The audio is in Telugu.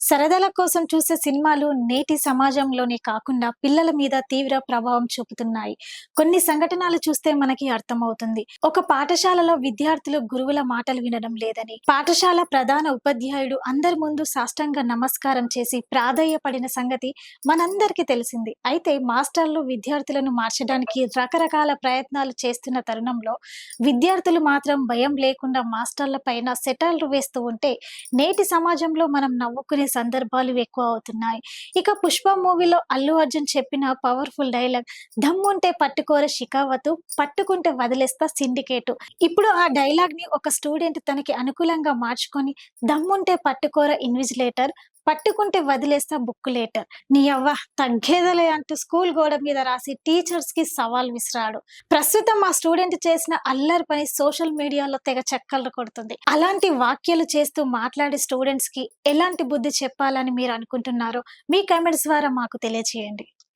సరదాల కోసం చూసే సినిమాలు నేటి సమాజంలోనే కాకుండా పిల్లల మీద తీవ్ర ప్రభావం చూపుతున్నాయి. కొన్ని సంఘటనలు చూస్తే మనకి అర్థమవుతుంది. ఒక పాఠశాలలో విద్యార్థులు గురువుల మాటలు వినడం లేదని, పాఠశాల ప్రధాన ఉపాధ్యాయుడు అందరి ముందు సాష్టాంగ నమస్కారం చేసి ప్రాధేయపడిన సంగతి మనందరికీ తెలిసింది. అయితే మాస్టర్లు విద్యార్థులను మార్చడానికి రకరకాల ప్రయత్నాలు చేస్తున్న తరుణంలో విద్యార్థులు మాత్రం భయం లేకుండా మాస్టర్ల పైన సెటార్లు వేస్తూ ఉంటే నేటి సమాజంలో మనం నవ్వుకునే సందర్భాలు ఎక్కువ అవుతున్నాయి. ఇక 'పుష్ప' మూవీలో అల్లు అర్జున్ చెప్పిన పవర్‌ఫుల్ డైలాగ్ "దమ్ముంటే పట్టుకోర షికావతు, పట్టుకుంటే వదిలేస్తా సిండికేటు". ఇప్పుడు ఆ డైలాగ్‌ని ఒక స్టూడెంట్ తనకి అనుకూలంగా మార్చుకొని "దమ్ముంటే పట్టుకోర ఇన్విజిలేటర్, పట్టుకుంటే వదిలేస్తా బుక్కులేటర్. నీ యవ్వ తగ్గేదేలే" అంటూ స్కూల్ గోడ మీద రాసి టీచర్స్‌కి సవాల్ విసిరాడు. ప్రస్తుతం ఆ స్టూడెంట్ చేసిన అల్లరి పని సోషల్ మీడియాలో తెగ చక్కర్లు కొడుతుంది. అలాంటి వ్యాఖ్యలు చేస్తూ మాట్లాడే స్టూడెంట్స్‌కి ఎలాంటి బుద్ధి చెప్పాలని మీరు అనుకుంటున్నారో మీ కామెంట్స్ ద్వారా మాకు తెలియజేయండి.